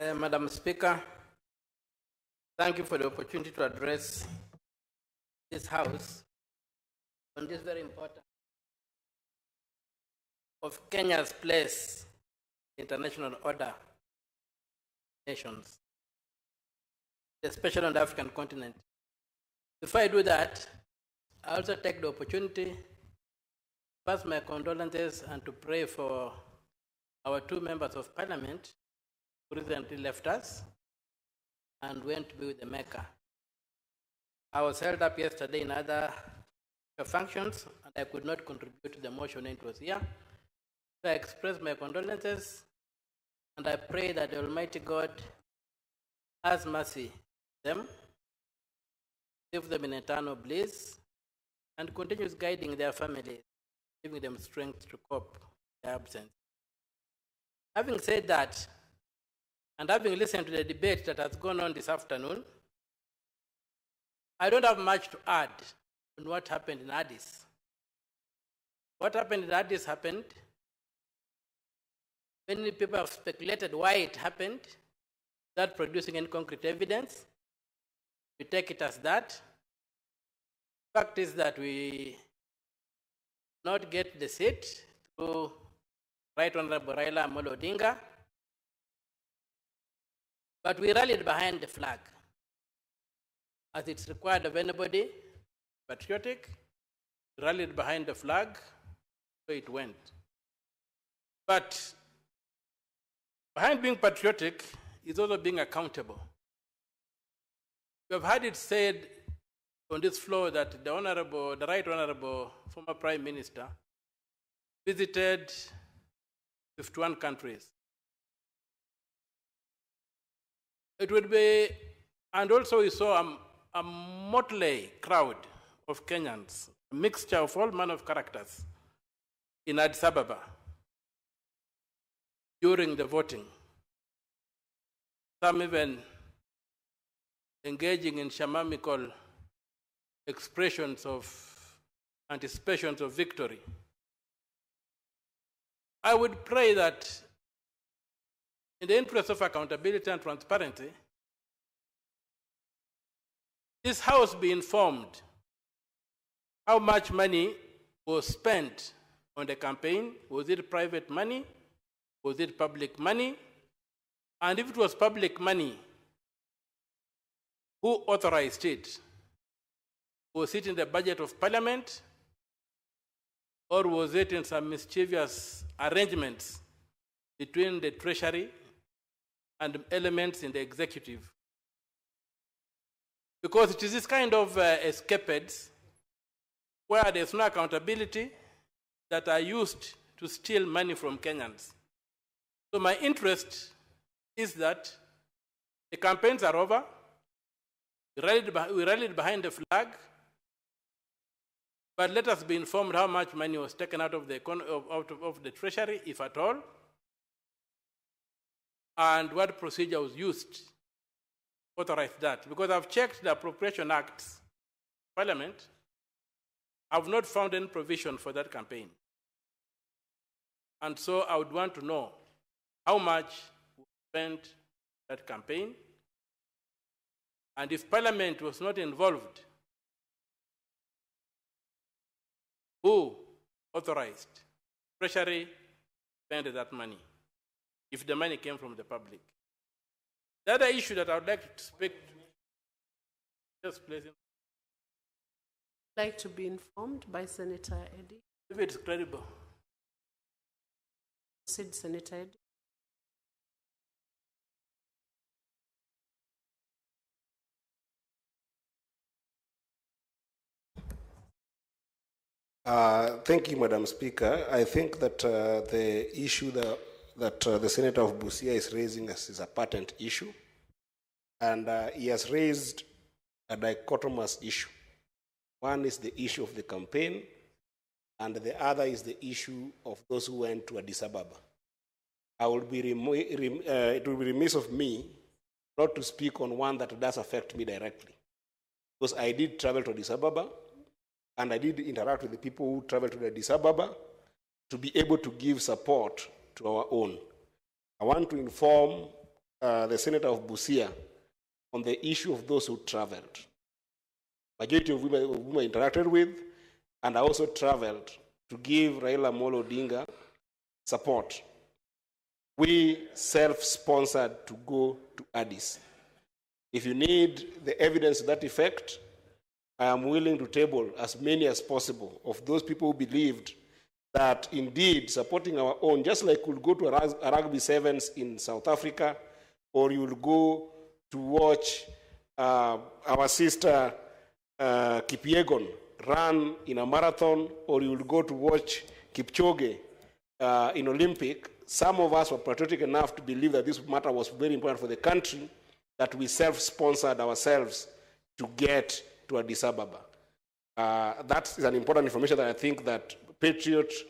Madam Speaker, thank you for the opportunity to address this House on this very important of Kenya's place in international order nations, especially on the African continent. Before I do that, I also take the opportunity to pass my condolences and to pray for our two members of parliament who recently left us and went to be with the Mecca. I was held up yesterday in other functions and I could not contribute to the motion when it was here. So I express my condolences and I pray that the Almighty God has mercy on them, save them in eternal bliss, and continues guiding their families, giving them strength to cope with their absence. Having said that, and having listened to the debate that has gone on this afternoon, I don't have much to add on what happened in Addis. What happened in Addis happened. Many people have speculated why it happened, without producing any concrete evidence. We take it as that. The fact is that we not get the seat through Right Honorable Raila Amolo Odinga, but we rallied behind the flag, as it's required of anybody patriotic. We rallied behind the flag, so it went. But behind being patriotic is also being accountable. We have heard it said on this floor that the Right Honorable former Prime Minister visited 51 countries. It would be, and also we saw a motley crowd of Kenyans, a mixture of all manner of characters in Addis Ababa during the voting. Some even engaging in shamanical expressions of anticipations of victory. I would pray that in the interest of accountability and transparency, this House be informed how much money was spent on the campaign. Was it private money? Was it public money? And if it was public money, who authorized it? Was it in the budget of Parliament? Or was it in some mischievous arrangements between the Treasury and elements in the executive? Because it is this kind of escapades where there's no accountability that are used to steal money from Kenyans. So my interest is that the campaigns are over. We rallied behind the flag, but let us be informed how much money was taken out of the Treasury, if at all, and what procedure was used to authorize that. Because I've checked the Appropriation Acts, Parliament, I've not found any provision for that campaign. And so I would want to know how much was spent that campaign, and if Parliament was not involved, who authorized Treasury spend that money, if the money came from the public? The other issue that I would like to speak to, just please. I'd like to be informed by Senator Eddy. If it's credible. Proceed, Senator Eddy. Thank you, Madam Speaker. I think that the issue that the Senator of Busia is raising is a patent issue, and he has raised a dichotomous issue. One is the issue of the campaign, and the other is the issue of those who went to Addis Ababa. It will be remiss of me not to speak on one that does affect me directly, because I did travel to Addis Ababa, and I did interact with the people who traveled to Addis Ababa to be able to give support to our own. I want to inform the senator of Busia on the issue of those who traveled. Majority of whom I interacted with, and I also traveled to give Raila Amolo Odinga support. We self-sponsored to go to Addis. If you need the evidence to that effect, I am willing to table as many as possible of those people who believed that indeed supporting our own, just like we'll go to a rugby sevens in South Africa, or you will go to watch our sister Kipyegon run in a marathon, or you will go to watch Kipchoge in Olympic. Some of us were patriotic enough to believe that this matter was very important for the country, that we self-sponsored ourselves to get to Addis Ababa. That is an important information that I think that patriots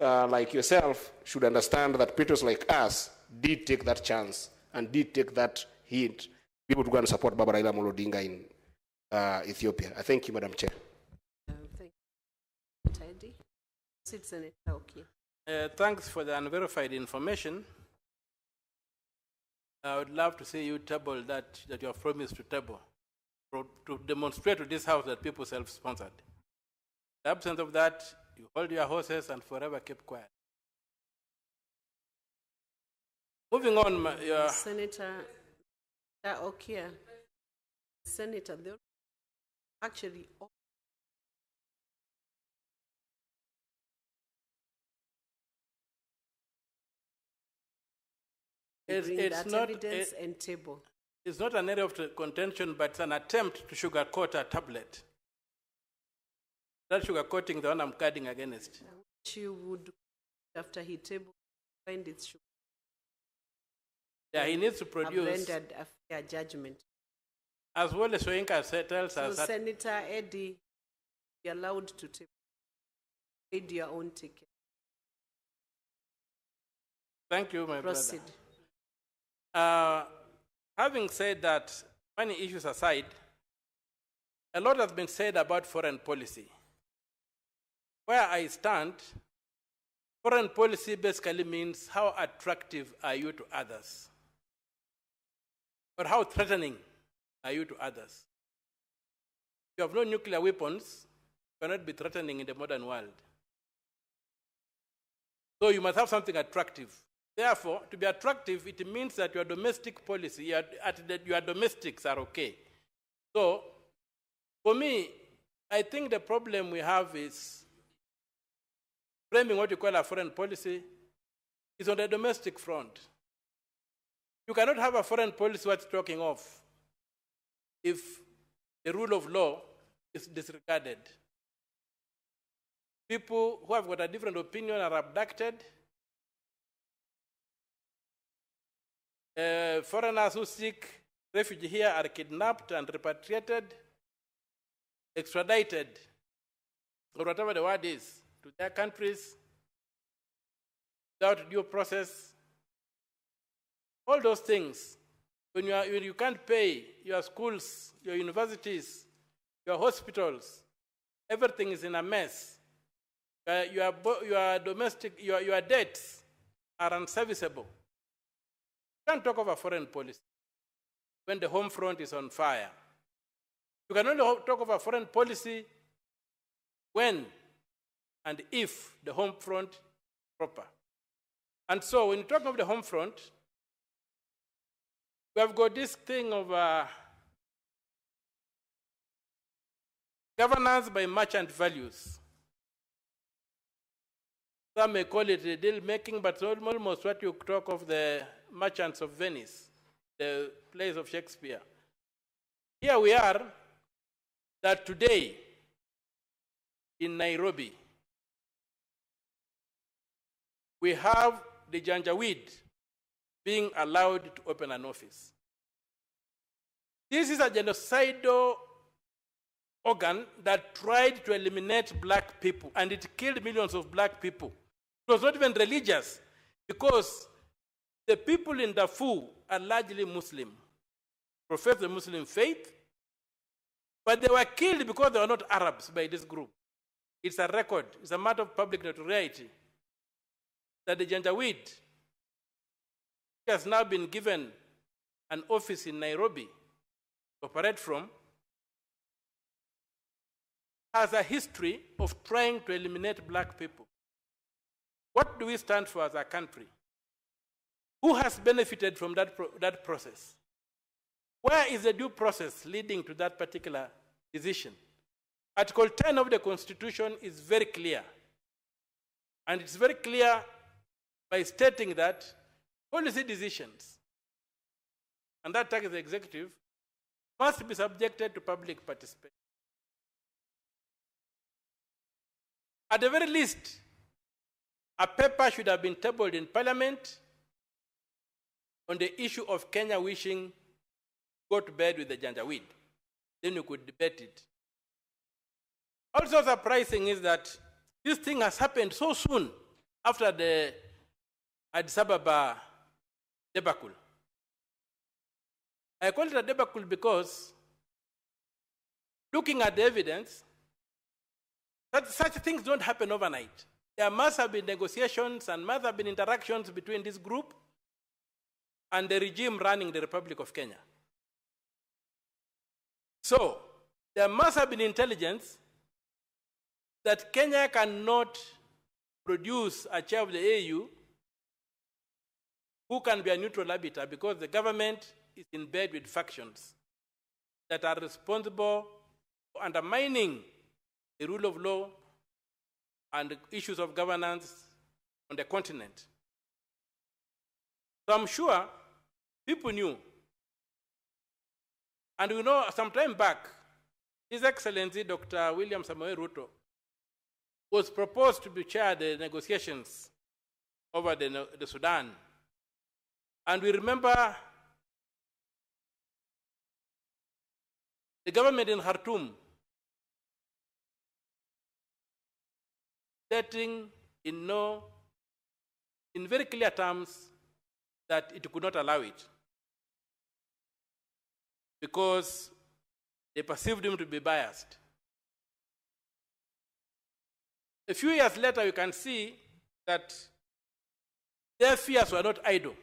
like yourself should understand, that patriots like us did take that chance and did take that hint, people to go and support Baba Raila Amolo Odinga in Ethiopia. I thank you, Madam Chair. Thank you, Teddy. Senator Okiya. Thanks for the unverified information. I would love to see you table that you have promised to table, to demonstrate to this House that people self-sponsored. In the absence of that, you hold your horses and forever keep quiet. Moving on, Senator Okiya, Senator, they actually it's not evidence and table. It's not an area of contention, but it's an attempt to sugarcoat a tablet. That sugarcoating the one I'm guarding against. Which you would, after he table, find its sugar. Yeah, he needs to produce. Rendered a fair judgment. As well as Soyinka tells us that. Senator Eddie, you're allowed to table. Paid your own ticket. Thank you, my Proceed. brother. Having said that, many issues aside, a lot has been said about foreign policy. Where I stand, foreign policy basically means how attractive are you to others? Or how threatening are you to others? If you have no nuclear weapons, you cannot be threatening in the modern world. So you must have something attractive. Therefore, to be attractive, it means that your domestic policy, your domestics are okay. So, for me, I think the problem we have is framing what you call a foreign policy is on the domestic front. You cannot have a foreign policy worth talking of if the rule of law is disregarded. People who have got a different opinion are abducted. Foreigners who seek refuge here are kidnapped and repatriated, extradited, or whatever the word is, to their countries without due process. All those things, when you can't pay your schools, your universities, your hospitals, everything is in a mess. Your debts are unserviceable. You can't talk of a foreign policy when the home front is on fire. You can only talk of a foreign policy when and if the home front is proper. And so when you talk of the home front, we have got this thing of governance by merchant values. Some may call it deal making, but almost what you talk of the Merchants of Venice, the plays of Shakespeare. Here we are, that today in Nairobi, we have the Janjaweed being allowed to open an office. This is a genocidal organ that tried to eliminate black people, and it killed millions of black people. It was not even religious, because the people in Darfur are largely Muslim, profess the Muslim faith, but they were killed because they were not Arabs by this group. It's a record, it's a matter of public notoriety that the Janjaweed has now been given an office in Nairobi to operate from, has a history of trying to eliminate black people. What do we stand for as a country? Who has benefited from that process? Where is the due process leading to that particular decision? Article 10 of the Constitution is very clear. And it's very clear by stating that policy decisions, and that tax the executive, must be subjected to public participation. At the very least, a paper should have been tabled in Parliament on the issue of Kenya wishing to go to bed with the Janjaweed. Then you could debate it. Also surprising is that this thing has happened so soon after the Addis Ababa debacle. I call it a debacle because looking at the evidence, that such things don't happen overnight. There must have been negotiations and must have been interactions between this group and the regime running the Republic of Kenya. So, there must have been intelligence that Kenya cannot produce a chair of the AU who can be a neutral arbiter because the government is in bed with factions that are responsible for undermining the rule of law and the issues of governance on the continent. So I'm sure people knew. And we know some time back, His Excellency Dr. William Samoei Ruto was proposed to be chair the negotiations over the Sudan. And we remember the government in Khartoum stating in very clear terms that it could not allow it because they perceived him to be biased. A few years later, you can see that their fears were not idle.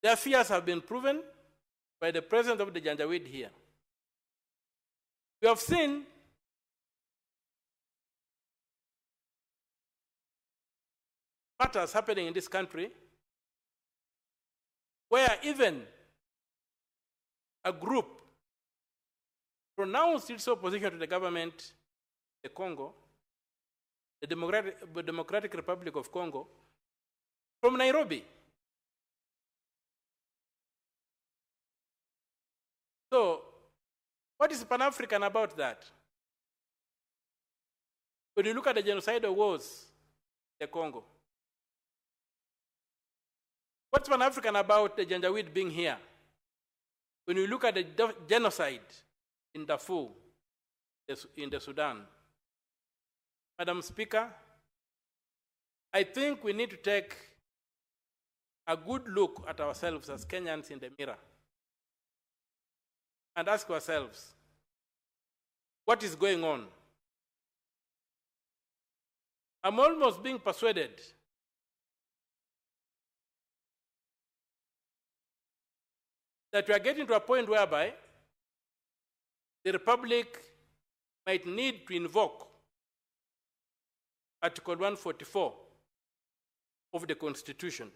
Their fears have been proven by the presence of the Janjaweed here. We have seen matters happening in this country where even a group pronounced its opposition to the government, the Congo, the Democratic Republic of Congo, from Nairobi. So, what is Pan-African about that? When you look at the genocidal wars in the Congo, what's Pan-African about the Janjaweed being here? When you look at the genocide in Darfur, in the Sudan. Madam Speaker, I think we need to take a good look at ourselves as Kenyans in the mirror and ask ourselves, what is going on? I'm almost being persuaded that we are getting to a point whereby the Republic might need to invoke Article 144 of the Constitution.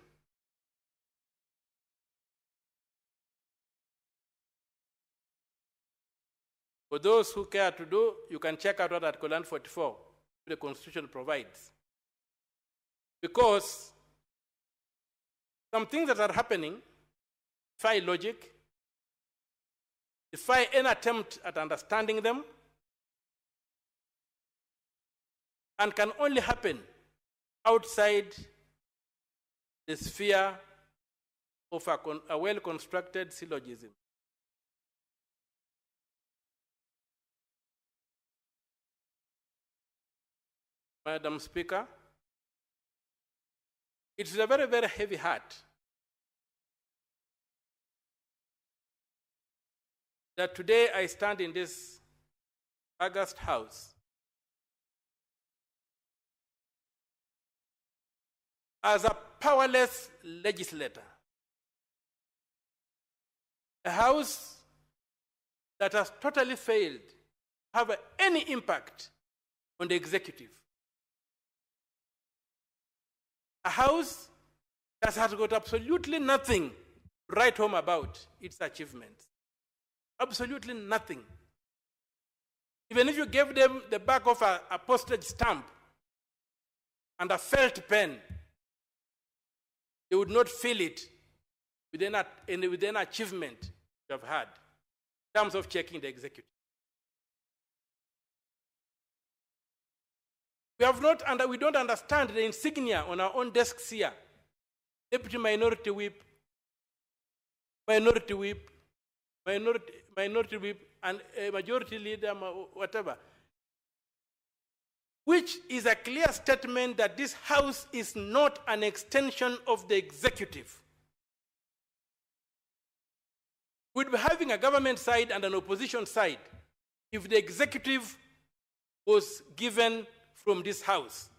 For those who care to do, you can check out what Article 144 of the Constitution provides. Because some things that are happening defy logic, defy any attempt at understanding them, and can only happen outside the sphere of a well-constructed syllogism. Madam Speaker, it's a very, very heavy heart that today I stand in this august house as a powerless legislator, a House that has totally failed to have any impact on the executive, a House that has got absolutely nothing to write home about its achievements. Absolutely nothing. Even if you gave them the back of a postage stamp and a felt pen, they would not feel it within an achievement you have had in terms of checking the executive. We don't understand the insignia on our own desks here. Deputy Minority Whip, Minority Whip, Minority Whip, and a Majority Leader, whatever, which is a clear statement that this House is not an extension of the executive. We'd be having a government side and an opposition side if the executive was given from this House.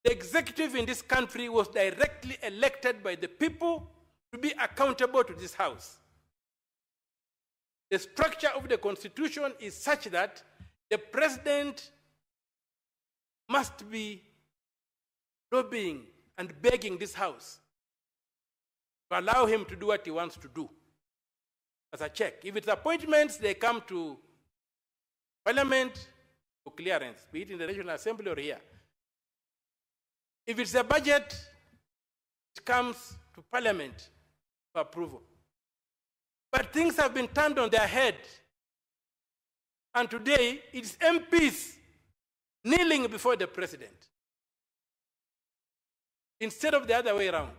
The executive in this country was directly elected by the people to be accountable to this House. The structure of the Constitution is such that the president must be lobbying and begging this House to allow him to do what he wants to do as a check. If it's appointments, they come to Parliament for clearance, be it in the National Assembly or here. If it's a budget, it comes to Parliament for approval. But things have been turned on their head. And today, it's MPs kneeling before the president instead of the other way around.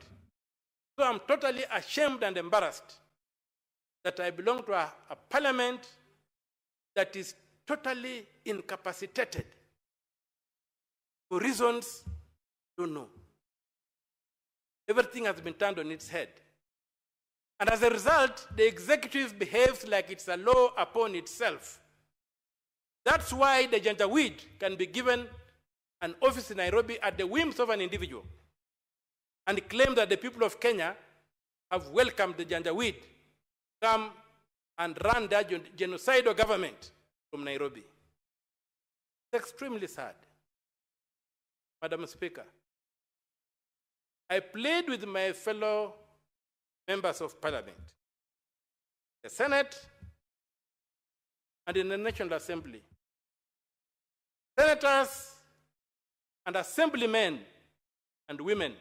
So I'm totally ashamed and embarrassed that I belong to a parliament that is totally incapacitated for reasons I don't know. Everything has been turned on its head. And as a result, the executive behaves like it's a law upon itself. That's why the Janjaweed can be given an office in Nairobi at the whims of an individual and claim that the people of Kenya have welcomed the Janjaweed come and run their genocidal government from Nairobi. It's extremely sad. Madam Speaker, I plead with my fellow members of Parliament, the Senate, and in the National Assembly. Senators and assemblymen and women